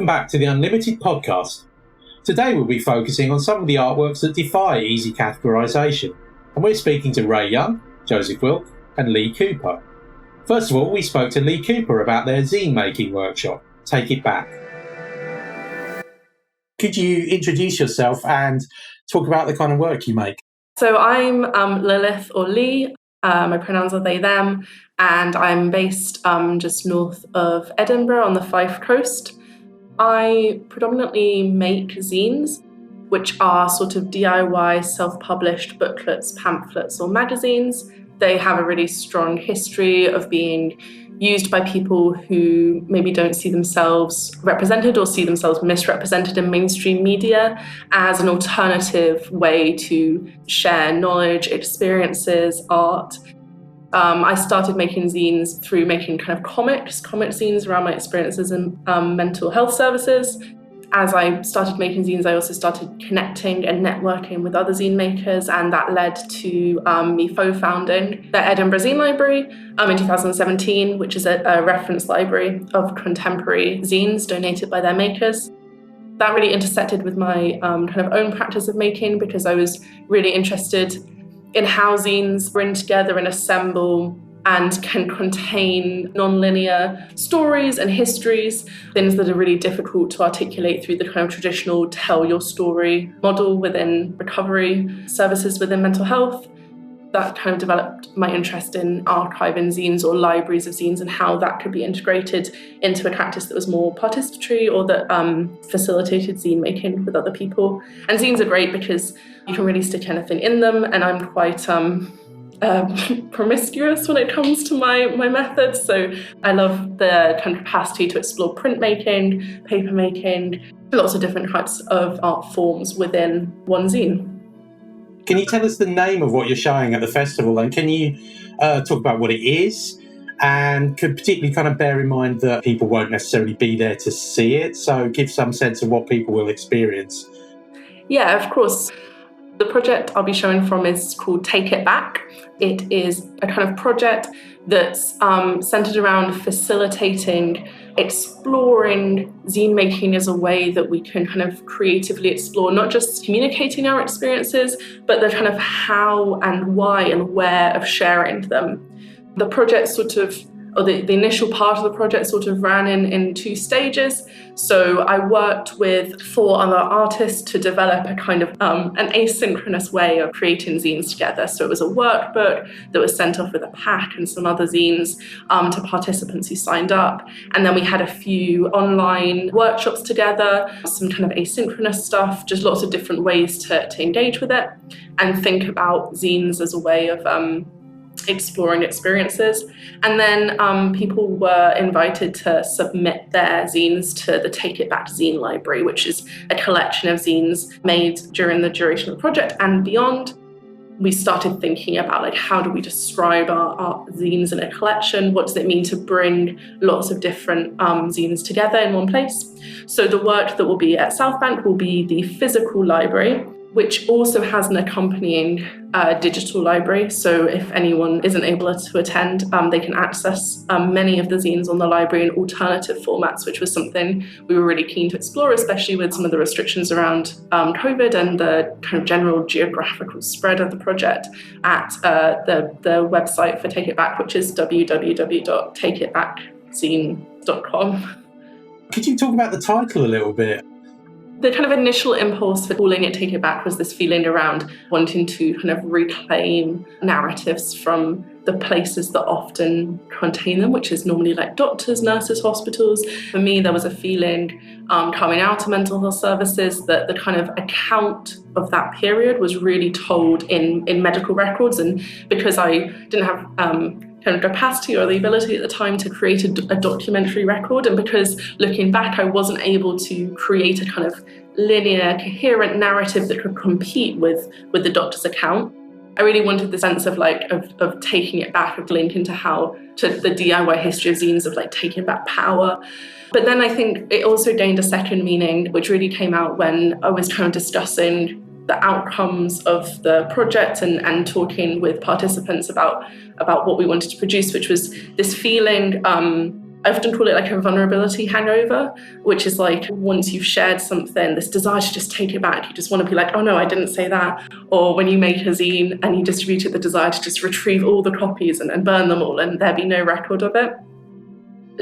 Welcome back to the Unlimited podcast. Today we'll be focusing on some of the artworks that defy easy categorisation, and we're speaking to Ray Young, Joseph Wilk and Lee Cooper. First of all, we spoke to Lee Cooper about their zine making workshop, Take It Back. Could you introduce yourself and talk about the kind of work you make? So I'm Lilith or Lee, my pronouns are they, them, and I'm based just north of Edinburgh on the Fife Coast. I predominantly make zines, which are sort of DIY self-published booklets, pamphlets or magazines. They have a really strong history of being used by people who maybe don't see themselves represented or see themselves misrepresented in mainstream media as an alternative way to share knowledge, experiences, art. I started making zines through making kind of comic zines around my experiences in mental health services. As I started making zines, I also started connecting and networking with other zine makers, and that led to me co-founding the Edinburgh Zine Library in 2017, which is a reference library of contemporary zines donated by their makers. That really intersected with my kind of own practice of making, because I was really interested in how zines bring together and assemble and can contain non-linear stories and histories, things that are really difficult to articulate through the kind of traditional tell your story model within recovery services within mental health. That kind of developed my interest in archiving zines or libraries of zines and how that could be integrated into a practice that was more participatory or that facilitated zine making with other people. And zines are great because you can really stick anything in them, and I'm quite promiscuous when it comes to my methods. So I love the kind of capacity to explore printmaking, paper making, lots of different types of art forms within one zine. Can you tell us the name of what you're showing at the festival, and can you talk about what it is? And could particularly kind of bear in mind that people won't necessarily be there to see it, so give some sense of what people will experience. Yeah, of course. The project I'll be showing from is called Take It Back. It is a kind of project that's centered around facilitating, exploring zine making as a way that we can kind of creatively explore not just communicating our experiences, but the kind of how and why and where of sharing them. The project the initial part of the project sort of ran in two stages. So I worked with 4 other artists to develop a kind of an asynchronous way of creating zines together. So it was a workbook that was sent off with a pack and some other zines to participants who signed up. And then we had a few online workshops together, some kind of asynchronous stuff, just lots of different ways to engage with it and think about zines as a way of exploring experiences. And then people were invited to submit their zines to the Take It Back Zine Library, which is a collection of zines made during the duration of the project and beyond. We started thinking about how do we describe our zines in a collection? What does it mean to bring lots of different zines together in one place? So the work that will be at South Bank will be the physical library, which also has an accompanying digital library. So if anyone isn't able to attend, they can access many of the zines on the library in alternative formats, which was something we were really keen to explore, especially with some of the restrictions around COVID and the kind of general geographical spread of the project at the website for Take It Back, which is www.takeitbackzine.com. Could you talk about the title a little bit? The kind of initial impulse for calling it Take It Back was this feeling around wanting to kind of reclaim narratives from the places that often contain them, which is normally like doctors, nurses, hospitals. For me, there was a feeling coming out of mental health services that the kind of account of that period was really told in medical records. And because I didn't have kind of capacity or the ability at the time to create a documentary record, and because looking back I wasn't able to create a kind of linear, coherent narrative that could compete with the doctor's account, I really wanted the sense of taking it back, of linking to the DIY history of zines, of taking back power. But then I think it also gained a second meaning, which really came out when I was kind of discussing the outcomes of the project and talking with participants about what we wanted to produce, which was this feeling I often call it like a vulnerability hangover, which is like once you've shared something, this desire to just take it back. You just want to be like, oh no, I didn't say that. Or when you make a zine and you distribute it, the desire to just retrieve all the copies and burn them all and there be no record of it.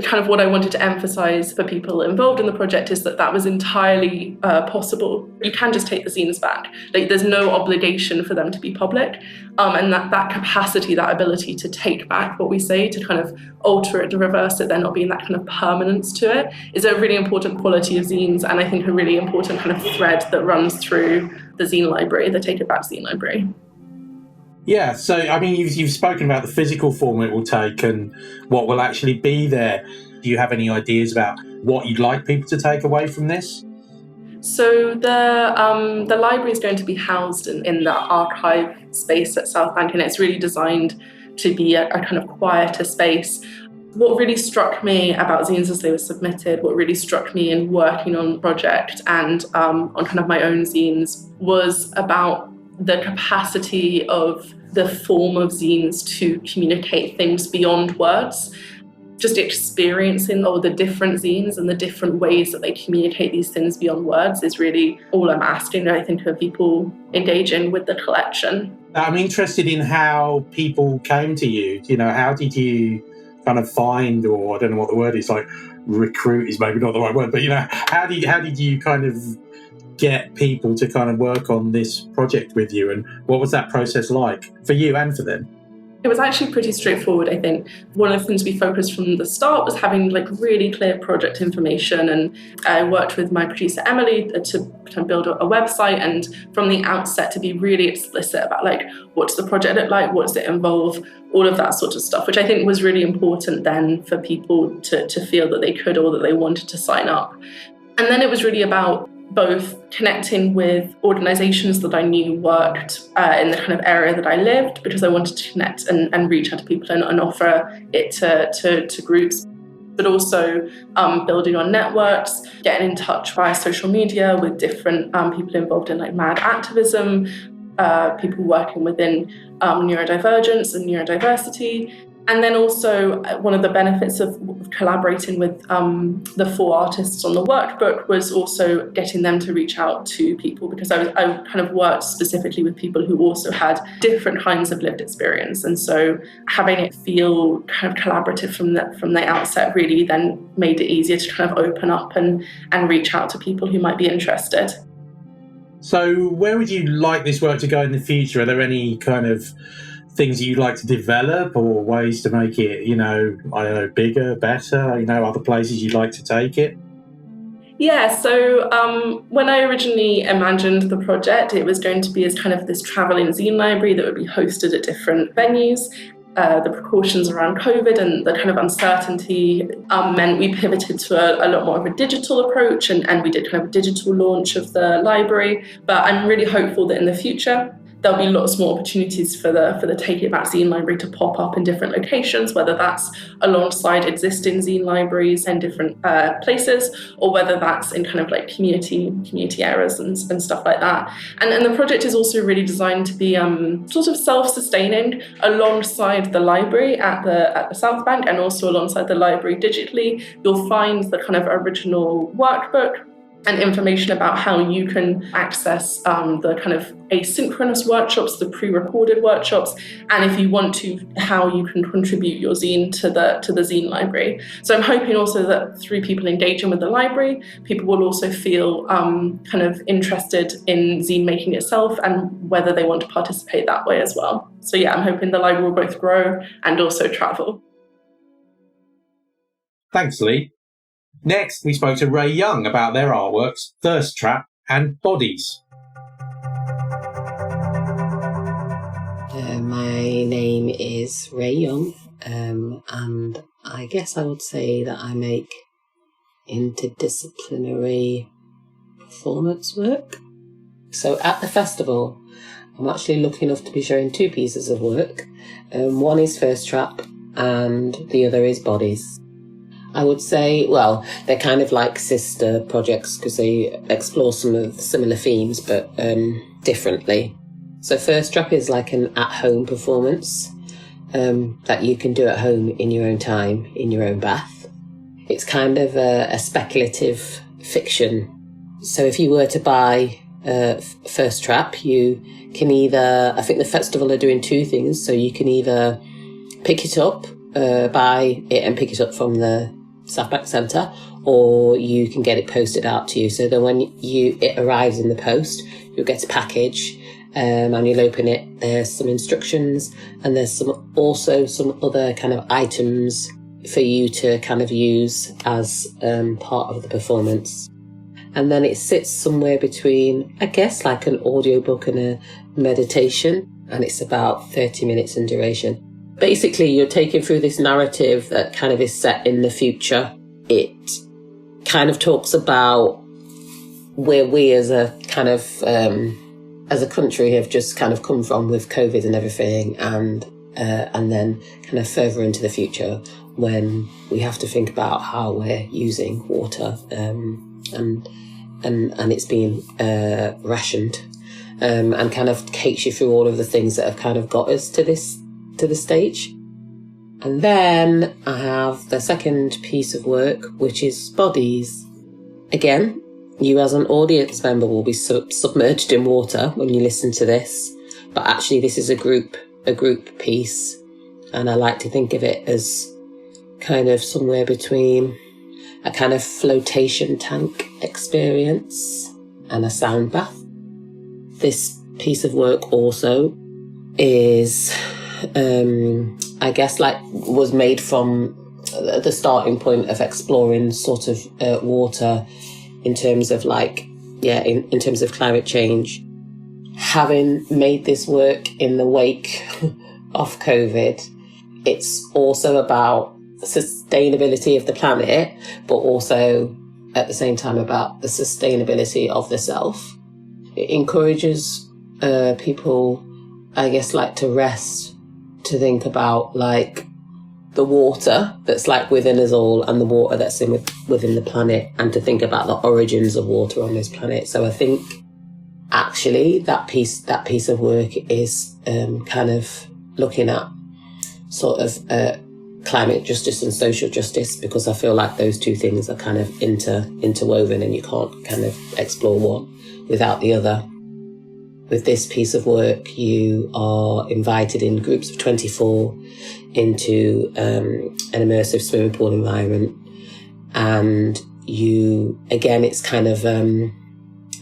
Kind of what I wanted to emphasize for people involved in the project is that was entirely possible. You can just take the zines back. Like there's no obligation for them to be public. And that capacity, that ability to take back what we say, to kind of alter it, to reverse it, there not being that kind of permanence to it, is a really important quality of zines, and I think a really important kind of thread that runs through the zine library, the Take It Back zine library. Yeah, so I mean, you've spoken about the physical form it will take and what will actually be there. Do you have any ideas about what you'd like people to take away from this? So the library is going to be housed in the archive space at South Bank, and it's really designed to be a kind of quieter space. What really struck me about zines as they were submitted, what really struck me in working on the project and on kind of my own zines, was about the capacity of the form of zines to communicate things beyond words. Just experiencing all the different zines and the different ways that they communicate these things beyond words is really all I'm asking, I think, of people engaging with the collection. I'm interested in how people came to you. You know, how did you kind of find, or I don't know what the word is, like recruit is maybe not the right word, but you know, how did you kind of get people to kind of work on this project with you, and what was that process like for you and for them? It was actually pretty straightforward, I think. One of the things we focused from the start was having like really clear project information, and I worked with my producer Emily to build a website, and from the outset to be really explicit about like what does the project look like, what does it involve, all of that sort of stuff, which I think was really important then for people to feel that they could or that they wanted to sign up. And then it was really about both connecting with organisations that I knew worked in the kind of area that I lived, because I wanted to connect and reach out to people and offer it to groups, but also building on networks, getting in touch via social media with different people involved in like mad activism, people working within neurodivergence and neurodiversity. And then also one of the benefits of collaborating with the 4 artists on the workbook was also getting them to reach out to people, because I kind of worked specifically with people who also had different kinds of lived experience. And so having it feel kind of collaborative from the outset really then made it easier to kind of open up and reach out to people who might be interested. So where would you like this work to go in the future? Are there any kind of things that you'd like to develop, or ways to make it, you know, I don't know, bigger, better, you know, other places you'd like to take it? Yeah, so when I originally imagined the project, it was going to be as kind of this travelling zine library that would be hosted at different venues. The precautions around COVID and the kind of uncertainty meant we pivoted to a lot more of a digital approach, and we did kind of a digital launch of the library. But I'm really hopeful that in the future, there'll be lots more opportunities for the Take It Back zine library to pop up in different locations, whether that's alongside existing zine libraries in different places, or whether that's in kind of like community areas and stuff like that. And the project is also really designed to be sort of self-sustaining alongside the library at the South Bank, and also alongside the library digitally. You'll find the kind of original workbook and information about how you can access the kind of asynchronous workshops, the pre-recorded workshops, and if you want to, how you can contribute your zine to the zine library. So I'm hoping also that through people engaging with the library, people will also feel kind of interested in zine making itself, and whether they want to participate that way as well. So yeah, I'm hoping the library will both grow and also travel. Thanks, Lee. Next, we spoke to Ray Young about their artworks, Thirst Trap and Bodies. My name is Ray Young, and I guess I would say that I make interdisciplinary performance work. So at the festival, I'm actually lucky enough to be showing 2 pieces of work. One is Thirst Trap and the other is Bodies. I would say, well, they're kind of like sister projects because they explore some of similar themes, but differently. So Thirst Trap is like an at-home performance that you can do at home in your own time, in your own bath. it's kind of a speculative fiction. So if you were to buy First Trap, you can either, I think the festival are doing two things, so you can either pick it up, buy it and pick it up from the Southbank Centre, or you can get it posted out to you. So then when it arrives in the post, you'll get a package, and you'll open it. There's some instructions, and there's also some other kind of items for you to kind of use as part of the performance. And then it sits somewhere between, I guess, like an audiobook and a meditation, and it's about 30 minutes in duration. Basically, you're taken through this narrative that kind of is set in the future. It kind of talks about where we as a kind of, as a country have just kind of come from with COVID and everything, and then kind of further into the future when we have to think about how we're using water, and it's being rationed, and kind of takes you through all of the things that have kind of got us to the stage. And then I have the second piece of work, which is Bodies. Again, you as an audience member will be submerged in water when you listen to this, but actually this is a group piece, and I like to think of it as kind of somewhere between a kind of flotation tank experience and a sound bath. This piece of work also is, I guess, like was made from the starting point of exploring sort of water in terms of like, in terms of climate change. Having made this work in the wake of COVID, it's also about sustainability of the planet, but also at the same time about the sustainability of the self. It encourages people, I guess, like to rest, to think about like the water that's like within us all and the water that's within the planet, and to think about the origins of water on this planet. So I think actually that piece of work is kind of looking at sort of climate justice and social justice, because I feel like those two things are kind of interwoven, and you can't kind of explore one without the other. With this piece of work, you are invited in groups of 24 into an immersive swimming pool environment, and it's kind of a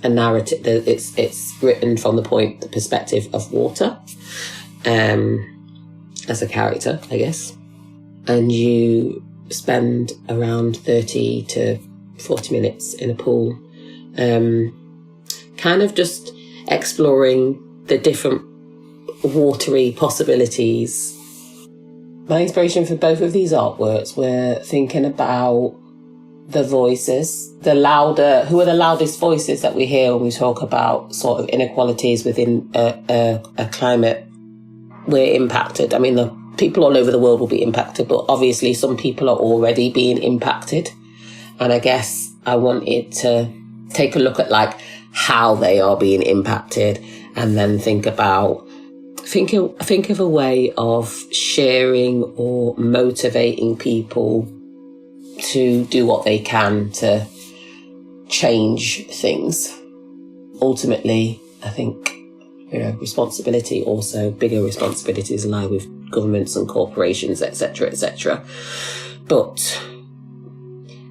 narrative. It's written from the perspective of water, as a character, I guess. And you spend around 30 to 40 minutes in a pool, kind of just exploring the different watery possibilities. My inspiration for both of these artworks were thinking about the voices, who are the loudest voices that we hear when we talk about sort of inequalities within a climate we're impacted. I mean, the people all over the world will be impacted, but obviously some people are already being impacted. And I guess I wanted to take a look at like how they are being impacted, and then think of a way of sharing or motivating people to do what they can to change things. Ultimately, I think, responsibility, also bigger responsibilities lie with governments and corporations, etc., etc. But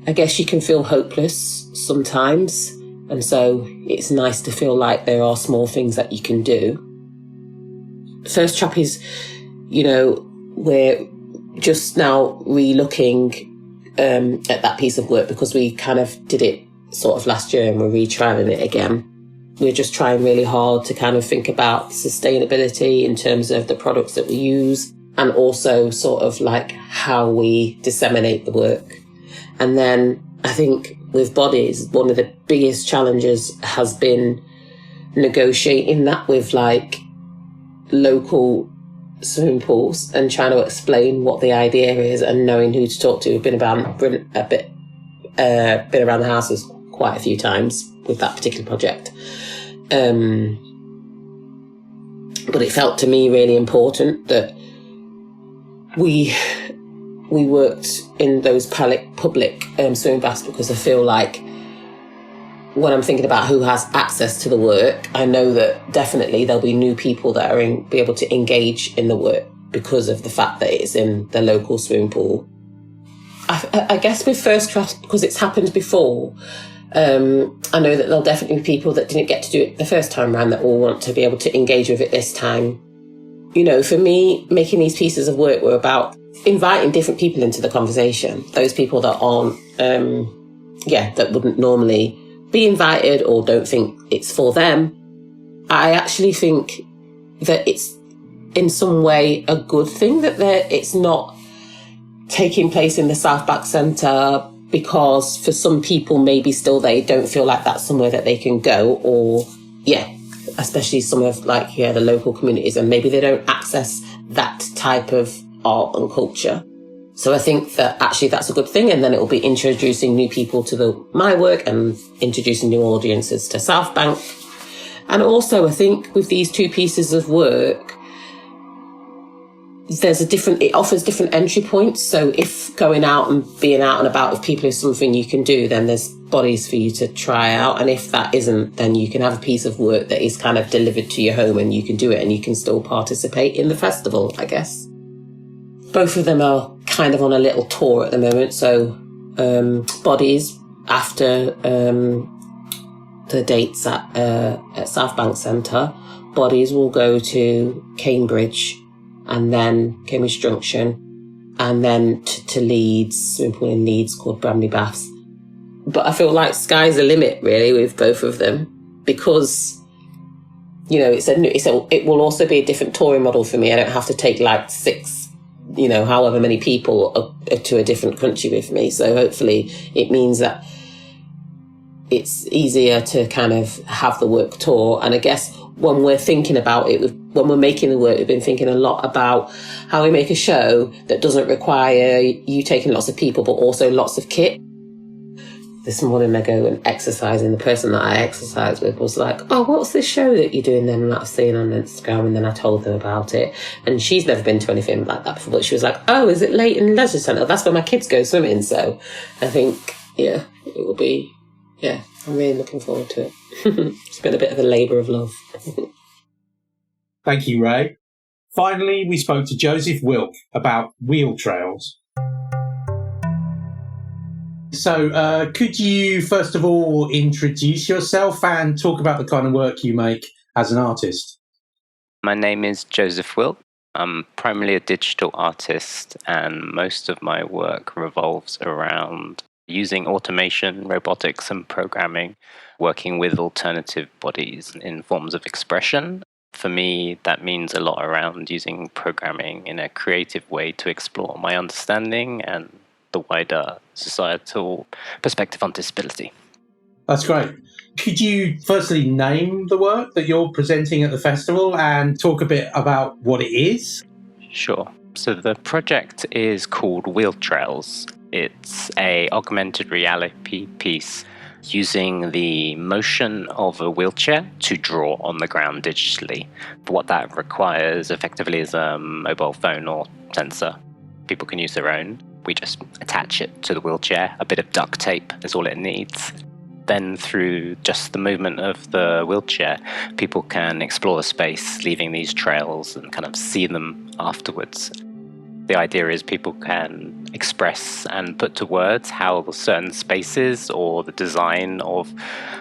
I guess you can feel hopeless sometimes, and so it's nice to feel like there are small things that you can do. First Trap is, we're just now re-looking at that piece of work, because we kind of did it sort of last year and we're retrialing it again. We're just trying really hard to kind of think about sustainability in terms of the products that we use, and also sort of like how we disseminate the work. And then I think with Bodies, one of the biggest challenges has been negotiating that with like local swimming pools and trying to explain what the idea is and knowing who to talk to. We've been around the houses quite a few times with that particular project. But it felt to me really important that we we worked in those public swimming baths because I feel like when I'm thinking about who has access to the work, I know that definitely there'll be new people that be able to engage in the work because of the fact that it's in the local swimming pool. I guess with First Draft, because it's happened before, I know that there'll definitely be people that didn't get to do it the first time around that will want to be able to engage with it this time. You know, for me, making these pieces of work were about inviting different people into the conversation. Those people that aren't, that wouldn't normally be invited or don't think it's for them. I actually think that it's in some way a good thing that it's not taking place in the South Bank Centre, because for some people maybe still they don't feel like that's somewhere that they can go, or especially some of the local communities, and maybe they don't access that type of art and culture. So I think that actually that's a good thing, and then it will be introducing new people to my work and introducing new audiences to South Bank. And also I think with these two pieces of work, it offers different entry points. So if going out and being out and about with people is something you can do, then there's bodies for you to try out. And if that isn't, then you can have a piece of work that is kind of delivered to your home and you can do it and you can still participate in the festival, I guess. Both of them are kind of on a little tour at the moment. So bodies, after the dates at South Bank Centre, bodies will go to Cambridge, and then Cambridge Junction, and then to Leeds, swimming pool in Leeds called Bramley Baths. But I feel like sky's the limit, really, with both of them, because, you know, it will also be a different touring model for me. I don't have to take 6, however many people to a different country with me. So hopefully it means that it's easier to kind of have the work tour. And I guess when we're thinking about it, when we're making the work, we've been thinking a lot about how we make a show that doesn't require you taking lots of people, but also lots of kit. This morning I go and exercise, and the person that I exercise with was like, "Oh, what's this show that you're doing then?" And I've seen on Instagram, and then I told them about it. And she's never been to anything like that before, but she was like, "Oh, is it Leighton Leisure Centre? That's where my kids go swimming." So I think, it will be, I'm really looking forward to it. It's been a bit of a labour of love. Thank you, Ray. Finally, we spoke to Joseph Wilk about wheel trails. So could you, first of all, introduce yourself and talk about the kind of work you make as an artist? My name is Joseph Wilk. I'm primarily a digital artist, and most of my work revolves around using automation, robotics, and programming, working with alternative bodies in forms of expression. For me, that means a lot around using programming in a creative way to explore my understanding and the wider societal perspective on disability. That's great. Could you firstly name the work that you're presenting at the festival and talk a bit about what it is? Sure. So the project is called Wheel Trails. It's a augmented reality piece using the motion of a wheelchair to draw on the ground digitally. But what that requires effectively is a mobile phone or sensor. People can use their own. We just attach it to the wheelchair. A bit of duct tape is all it needs. Then through just the movement of the wheelchair, people can explore the space, leaving these trails and kind of see them afterwards. The idea is people can express and put to words how certain spaces or the design of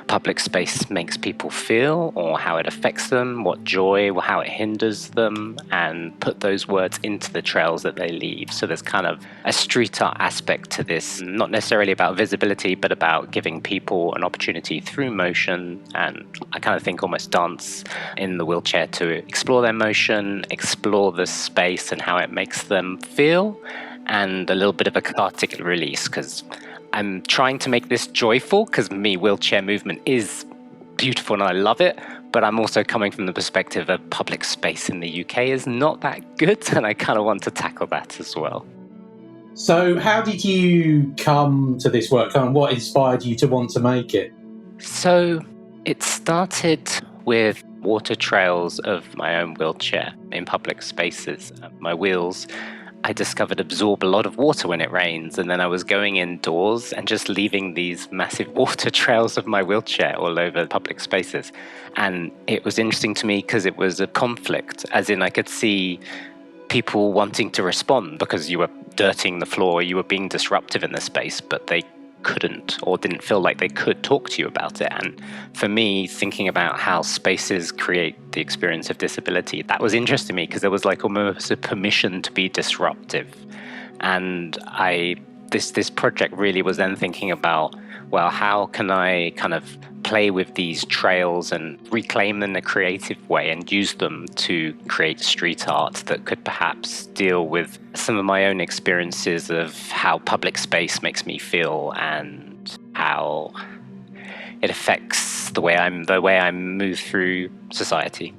public space makes people feel, or how it affects them, what joy, or how it hinders them, and put those words into the trails that they leave. So there's kind of a street art aspect to this, not necessarily about visibility, but about giving people an opportunity through motion, and I kind of think almost dance in the wheelchair to explore their motion, explore the space and how it makes them feel, and a little bit of a cathartic release, because I'm trying to make this joyful, because wheelchair movement is beautiful and I love it, but I'm also coming from the perspective of public space in the UK is not that good, and I kind of want to tackle that as well. So how did you come to this work, and what inspired you to want to make it? So it started with water trails of my own wheelchair in public spaces. My wheels I discovered absorb a lot of water when it rains. And then I was going indoors and just leaving these massive water trails of my wheelchair all over public spaces. And it was interesting to me because it was a conflict, as in I could see people wanting to respond because you were dirtying the floor, you were being disruptive in the space, but they couldn't or didn't feel like they could talk to you about it. And for me, thinking about how spaces create the experience of disability, that was interesting to me because there was like almost a permission to be disruptive. And this project really was then thinking about, well, how can I kind of play with these trails and reclaim them in a creative way and use them to create street art that could perhaps deal with some of my own experiences of how public space makes me feel and how it affects the way I move through society.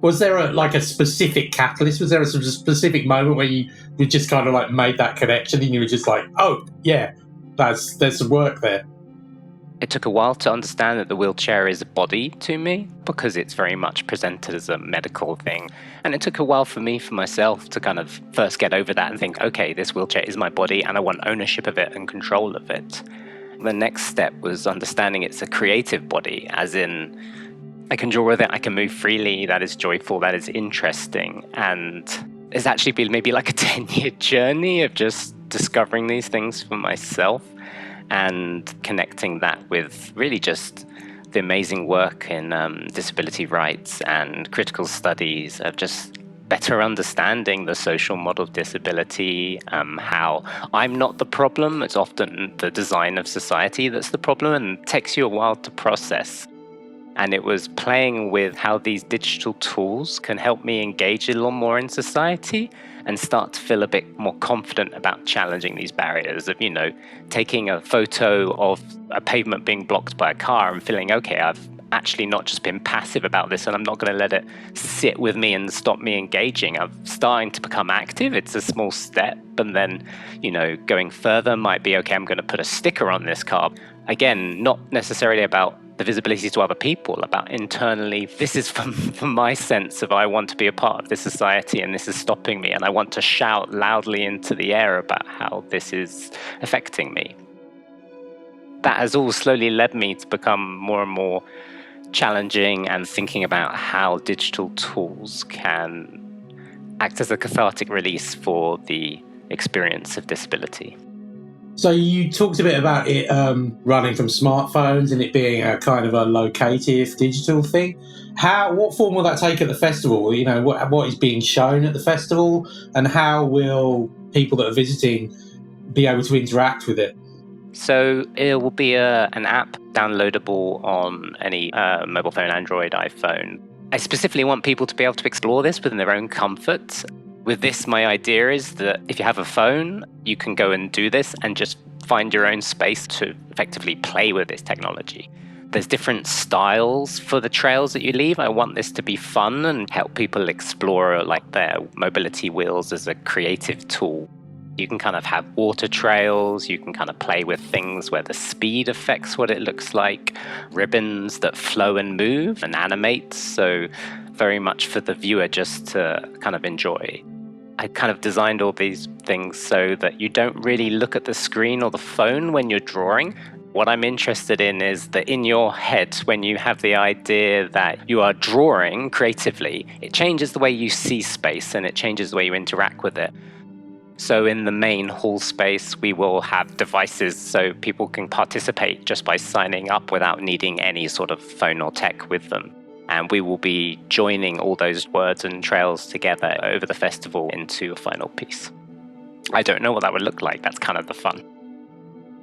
Was there a specific catalyst? Was there a specific moment where you just kind of like made that connection and you were just like, oh yeah, there's some work there? It took a while to understand that the wheelchair is a body to me because it's very much presented as a medical thing. And it took a while for myself to kind of first get over that and think, okay, this wheelchair is my body and I want ownership of it and control of it. The next step was understanding it's a creative body, as in I can draw with it, I can move freely, that is joyful, that is interesting. And it's actually been maybe like a 10-year journey of just discovering these things for myself and connecting that with really just the amazing work in disability rights and critical studies of just better understanding the social model of disability, how I'm not the problem, it's often the design of society that's the problem, and it takes you a while to process. And it was playing with how these digital tools can help me engage a little more in society and start to feel a bit more confident about challenging these barriers of, taking a photo of a pavement being blocked by a car and feeling, okay, I've actually not just been passive about this and I'm not going to let it sit with me and stop me engaging. I'm starting to become active. It's a small step. And then, going further might be, okay, I'm going to put a sticker on this car. Again, not necessarily about the visibility to other people, about internally, this is from my sense of I want to be a part of this society and this is stopping me and I want to shout loudly into the air about how this is affecting me. That has all slowly led me to become more and more challenging and thinking about how digital tools can act as a cathartic release for the experience of disability. So you talked a bit about it running from smartphones and it being a kind of a locative digital thing. What form will that take at the festival? What is being shown at the festival, and how will people that are visiting be able to interact with it? So it will be an app downloadable on any mobile phone, Android, iPhone. I specifically want people to be able to explore this within their own comfort. With this, my idea is that if you have a phone, you can go and do this and just find your own space to effectively play with this technology. There's different styles for the trails that you leave. I want this to be fun and help people explore like their mobility wheels as a creative tool. You can kind of have water trails, you can kind of play with things where the speed affects what it looks like, ribbons that flow and move and animate, so very much for the viewer just to kind of enjoy. I kind of designed all these things so that you don't really look at the screen or the phone when you're drawing. What I'm interested in is that in your head, when you have the idea that you are drawing creatively, it changes the way you see space and it changes the way you interact with it. So in the main hall space, we will have devices so people can participate just by signing up without needing any sort of phone or tech with them. And we will be joining all those words and trails together over the festival into a final piece. I don't know what that would look like. That's kind of the fun.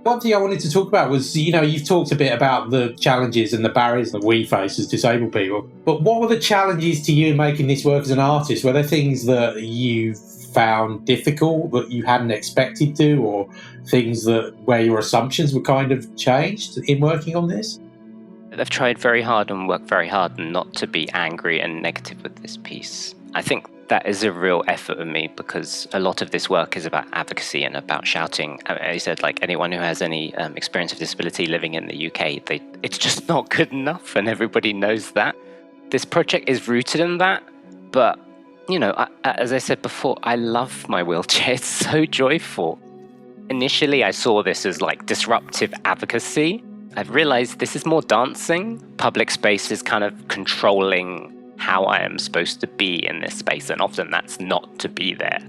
One thing I wanted to talk about was, you've talked a bit about the challenges and the barriers that we face as disabled people. But what were the challenges to you in making this work as an artist? Were there things that you found difficult that you hadn't expected to, or things where your assumptions were kind of changed in working on this? I've tried very hard and worked very hard not to be angry and negative with this piece. I think that is a real effort of me because a lot of this work is about advocacy and about shouting. I said, like anyone who has any experience of disability living in the UK, it's just not good enough and everybody knows that. This project is rooted in that, but As I said before, I love my wheelchair. It's so joyful. Initially, I saw this as like disruptive advocacy. I've realized this is more dancing. Public space is kind of controlling how I am supposed to be in this space, and often that's not to be there.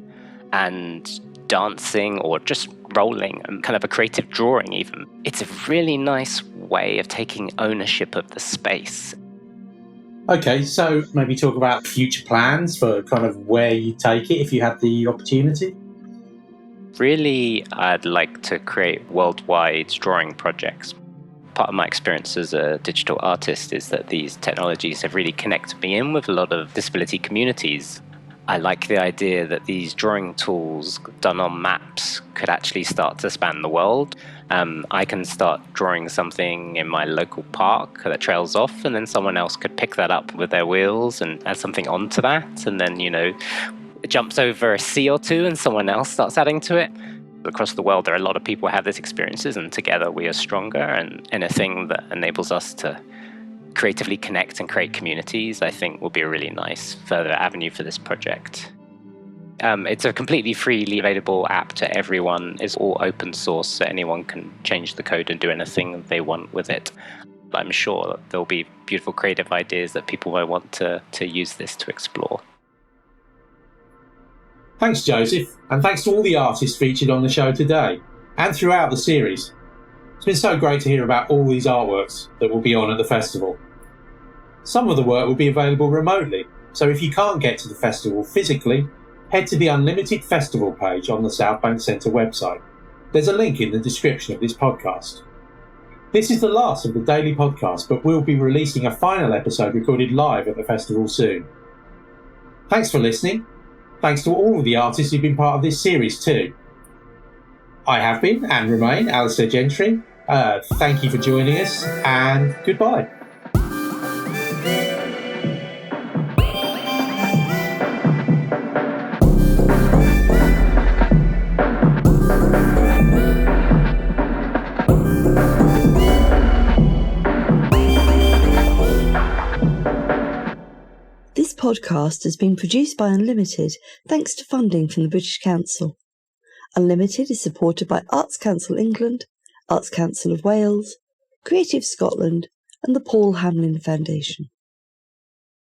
And dancing or just rolling and kind of a creative drawing even, it's a really nice way of taking ownership of the space. Okay, so maybe talk about future plans for kind of where you take it if you had the opportunity. Really, I'd like to create worldwide drawing projects. Part of my experience as a digital artist is that these technologies have really connected me in with a lot of disability communities. I like the idea that these drawing tools done on maps could actually start to span the world. I can start drawing something in my local park that trails off, and then someone else could pick that up with their wheels and add something onto that, and then, it jumps over a sea or two and someone else starts adding to it. Across the world, there are a lot of people who have these experiences, and together we are stronger. And in a thing that enables us to creatively connect and create communities, I think will be a really nice further avenue for this project. It's a completely freely available app to everyone. It's all open source, so anyone can change the code and do anything they want with it. I'm sure there'll be beautiful creative ideas that people will want to use this to explore. Thanks, Joseph, and thanks to all the artists featured on the show today and throughout the series. It's been so great to hear about all these artworks that will be on at the festival. Some of the work will be available remotely, so if you can't get to the festival physically, head to the Unlimited Festival page on the South Bank Centre website. There's a link in the description of this podcast. This is the last of the daily podcast, but we'll be releasing a final episode recorded live at the festival soon. Thanks for listening. Thanks to all of the artists who've been part of this series too. I have been, and remain, Alistair Gentry. Thank you for joining us, and goodbye. This podcast has been produced by Unlimited thanks to funding from the British Council. Unlimited is supported by Arts Council England, Arts Council of Wales, Creative Scotland and the Paul Hamlyn Foundation.